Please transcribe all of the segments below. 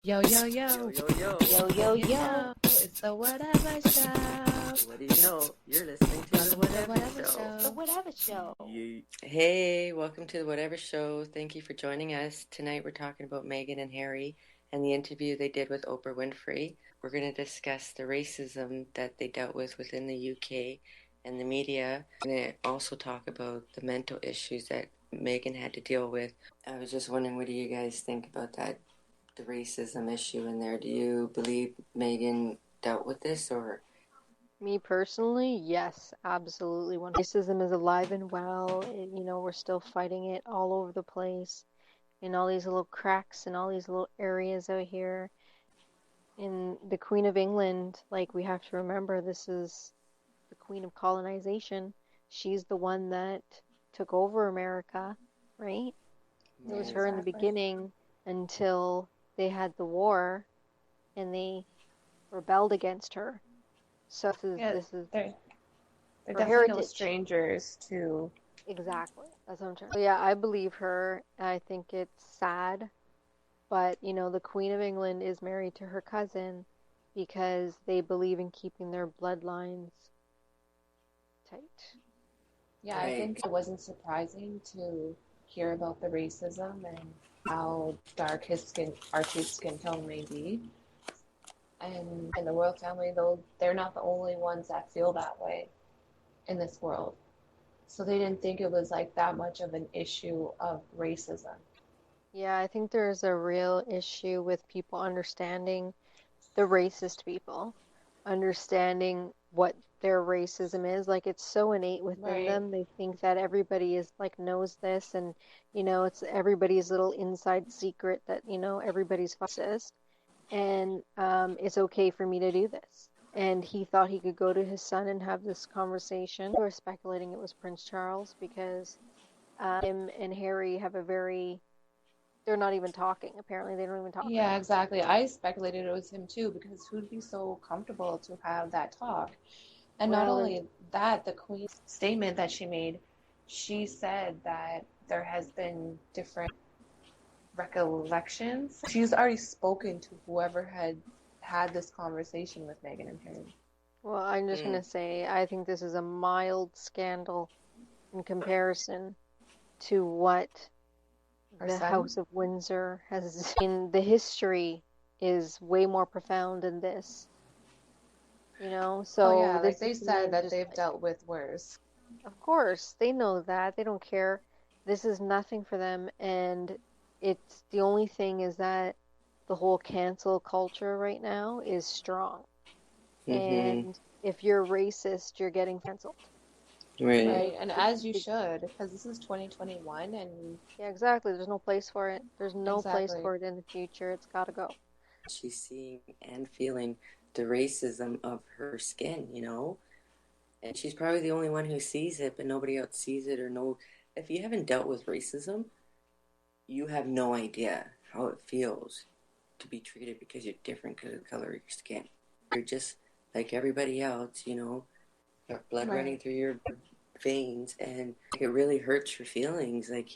Yo, yo, yo. Yo, yo, yo. Yo, yo, You yo. know, it's the Whatever Show. What do you know? You're listening to the Welcome to the Whatever Whatever Show. The Show. Whatever Show. Yeet. Hey, welcome to the Whatever Show. Thank you for joining us. Tonight we're talking about Meghan and Harry and the interview they did with Oprah Winfrey. We're going to discuss the racism that they dealt with within the UK and the media. We're going to also talk about the mental issues that Meghan had to deal with. I was just wondering, what do you guys think about that, the racism issue in there? Do you believe Meghan dealt with this, or? Me personally, yes, absolutely. When racism is alive and well, we're still fighting it all over the place, in all these little cracks and all these little areas out here. In the Queen of England, like, we have to remember, this is the Queen of colonization. She's the one that took over America, right? It was her in the beginning until they had the war and they rebelled against her. So this is They're her definitely no heritage. strangers to. Exactly. That's what I'm trying. So yeah, I believe her. I think it's sad, but the Queen of England is married to her cousin because they believe in keeping their bloodlines tight. Yeah, I think it wasn't surprising to hear about the racism and how dark Archie's skin tone may be. And in the royal family, though, they're not the only ones that feel that way in this world. So they didn't think it was like that much of an issue of racism. Yeah, I think there's a real issue with people understanding the racist people, understanding what their racism is. Like, it's so innate within them. They think that everybody is like knows this, and it's everybody's little inside secret that everybody's racist, and it's okay for me to do this. And he thought he could go to his son and have this conversation. They were speculating it was Prince Charles because him and Harry have a very they're not even talking. Apparently, they don't even talk. Yeah, exactly. I speculated it was him too because who'd be so comfortable to have that talk? And not only that, the Queen's statement that she made, she said that there has been different recollections. She's already spoken to whoever had this conversation with Meghan and Harry. Well, I'm just going to say, I think this is a mild scandal in comparison to what the House of Windsor has. In the history is way more profound than this. So yeah, like they said that they've dealt with worse. Of course, they know that. They don't care. This is nothing for them, and it's the only thing is that the whole cancel culture right now is strong. And if you're racist, you're getting canceled. Right, and as you should, because this is 2021, and yeah, exactly. There's no place for it. There's no place for it in the future. It's got to go. She's seeing and feeling the racism of her skin, and she's probably the only one who sees it, but nobody else sees it or know. If you haven't dealt with racism, you have no idea how it feels to be treated because you're different because of the color of your skin. You're just like everybody else, you have blood running through your veins, and it really hurts your feelings. Like,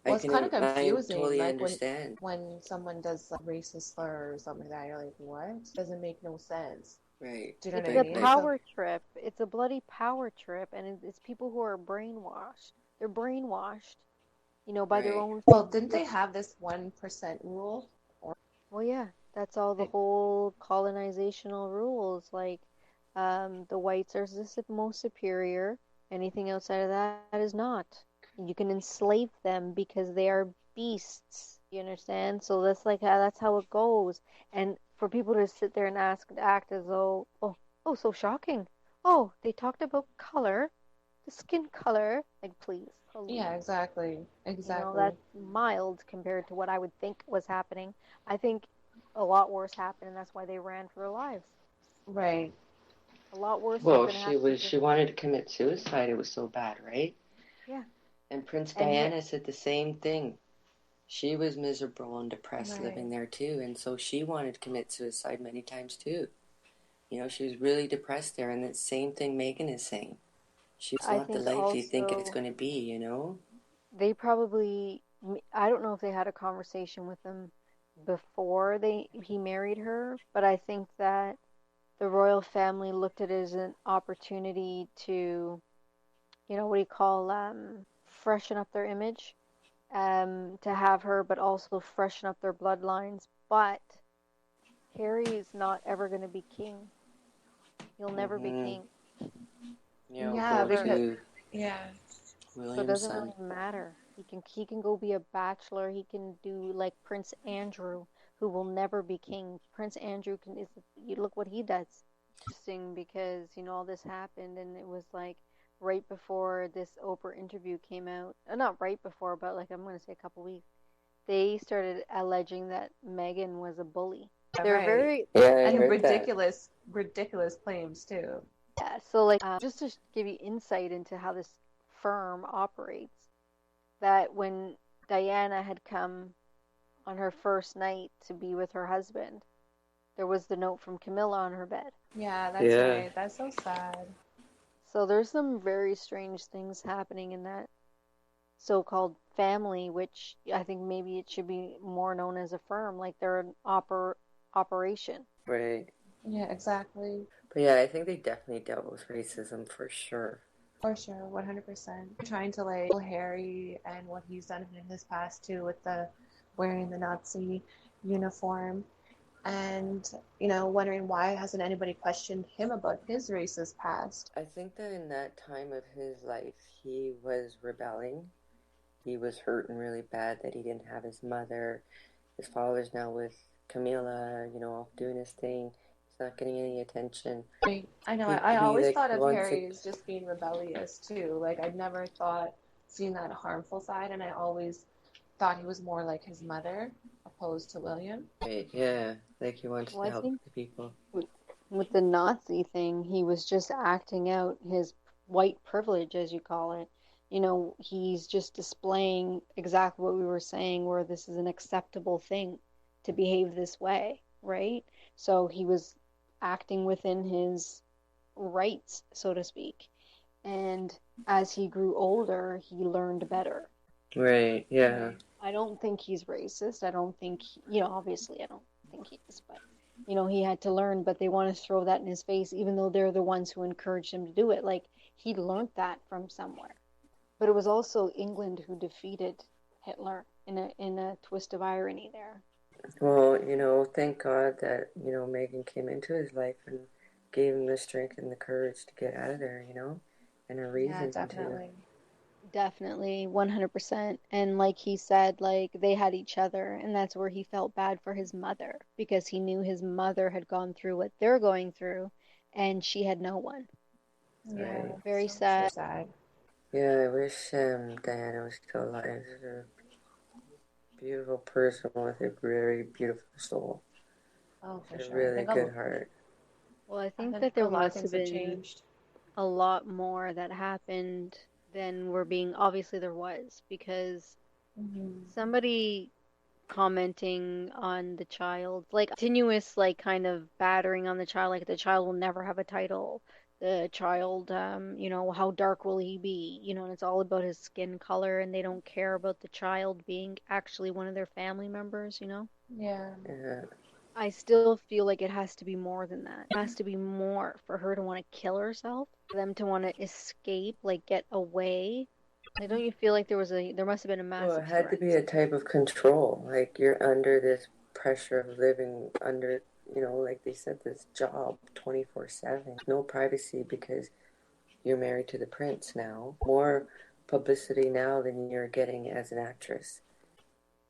well, it's kind of confusing. I totally like understand. when someone does like racist slur or something like that, you're like, what? Doesn't make no sense. Right. Do you know what I mean? It's a power trip. It's a bloody power trip, and it's people who are brainwashed. They're brainwashed, by their own. Well, didn't they have this 1% rule? Well, yeah, that's all the whole colonizational rules. Like, the whites are the most superior. Anything outside of that is not. You can enslave them because they are beasts. You understand? So that's how it goes. And for people to sit there and act as though, oh, so shocking. Oh, they talked about color, the skin color. Like, please. Yeah, exactly. That's mild compared to what I would think was happening. I think a lot worse happened, and that's why they ran for their lives. Right. A lot worse. Well, she wanted to commit suicide. It was so bad, right? Yeah. And Prince Diana said the same thing. She was miserable and depressed living there too, and so she wanted to commit suicide many times too. She was really depressed there, and the same thing Meghan is saying. She's not the life you think it's going to be, They probably, I don't know if they had a conversation with them, before he married her, but I think that the royal family looked at it as an opportunity to, what do you call, freshen up their image, to have her, but also freshen up their bloodlines. But Harry is not ever going to be king. He'll never be Mm-hmm. king. Yeah, we'll Yeah, go because to yeah, So it William's doesn't son. really matter. He can go be a bachelor. He can do like Prince Andrew, who will never be king. Prince Andrew can is you look what he does. Interesting because all this happened and it was like right before this Oprah interview came out. Not right before, but like I'm gonna say a couple weeks. They started alleging that Meghan was a bully. They're right. very Yeah, I And heard that. ridiculous claims too. yeah. So like just to give you insight into how this firm operates, that when Diana had come on her first night to be with her husband, there was the note from Camilla on her bed. Yeah, that's Yeah. right. That's so sad. So there's some very strange things happening in that so-called family, which I think maybe it should be more known as a firm, like they're an operation. Right. Yeah, exactly. But yeah, I think they definitely dealt with racism for sure. For sure, 100%. Trying to like Harry and what he's done in his past too with the wearing the Nazi uniform and wondering why hasn't anybody questioned him about his racist past. I think that in that time of his life, he was rebelling. He was hurting really bad that he didn't have his mother. His father's now with Camilla, off doing his thing. He's not getting any attention. I know. I He always like thought of wants to. Harry as just being rebellious too. Like I never thought seeing that harmful side, and I always thought he was more like his mother opposed to William. Right, yeah, like he wants Well, to I help think the people. with the Nazi thing, he was just acting out his white privilege, as you call it. He's just displaying exactly what we were saying, where this is an acceptable thing to behave this way, right? So he was acting within his rights, so to speak. And as he grew older, he learned better. Right, yeah. Right. I don't think he's racist. I don't think, obviously, I don't think he is, but, he had to learn, but they want to throw that in his face, even though they're the ones who encouraged him to do it. Like, he learned that from somewhere. But it was also England who defeated Hitler in a twist of irony there. Well, thank God that, Megan came into his life and gave him the strength and the courage to get out of there, and a Yeah, reason to. definitely. Definitely, 100%. And like he said, like they had each other, and that's where he felt bad for his mother because he knew his mother had gone through what they're going through, and she had no one. Yeah, Right. So very so sad. sad. Yeah, I wish Diana was still alive. She's a beautiful person with a very beautiful soul. Oh, She for had a sure. really good heart. Well, I I think think that a there lot of must things have have been changed. a lot more that happened than we're being, obviously there was, because Hmm. somebody commenting on the child, like continuous, like kind of battering on the child, like the child will never have a title. The child, how dark will he be? And it's all about his skin color, and they don't care about the child being actually one of their family members. Yeah. Yeah. I still feel like it has to be more than that. It has to be more for her to want to kill herself, for them to want to escape, like get away. Like, don't you feel like there must have been a Well, massive it had to be threat? a type of control. Like you're under this pressure of living under, like they said, this job 24/7. No privacy because you're married to the prince now. More publicity now than you're getting as an actress.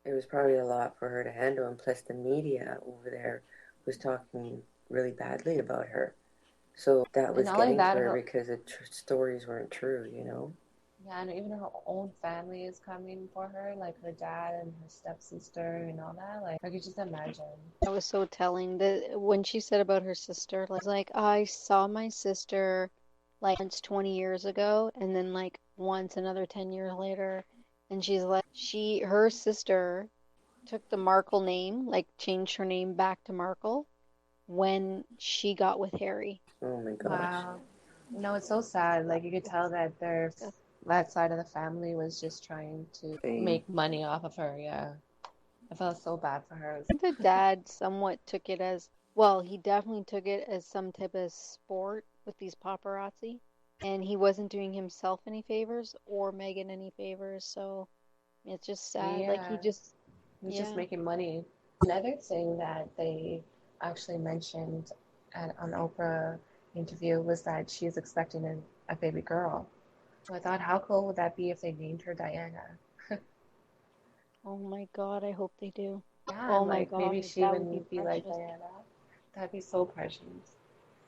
It was probably a lot for her to handle, and plus the media over there was talking really badly about her. So that And was not only getting to that, her because the stories weren't true. yeah, and even her own family is coming for her, like her dad and her stepsister and all that. Like, I could just imagine. That was so telling. When she said about her sister, like I saw my sister like once 20 years ago, and then like once another 10 years later, and she's like her sister took the Markle name, like changed her name back to Markle when she got with Harry. Oh my gosh. Wow. No, it's so sad. Like, you could tell that that side of the family was just trying to Fame. make money off of her. Yeah. I felt so bad for her. think the dad somewhat took it as, well, he definitely took it as some type of sport with these paparazzi, and he wasn't doing himself any favors or Meghan any favors, so it's just sad. Like he Yeah, just, he's just yeah. making money. Another thing that they actually mentioned on Oprah interview was that she's expecting a baby girl. So I thought, how cool would that be if they named her Diana? Oh my God, I hope they do. Yeah, Oh and my like maybe God, she that would be would be like precious. Diana. That'd be so precious.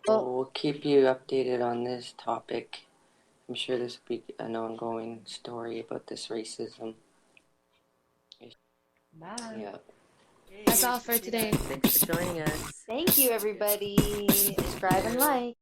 Well, We'll keep you updated on this topic. I'm sure this will be an ongoing story about this racism. Bye. Yeah. That's all for today. Thanks for joining us. thank you, everybody. Subscribe and like.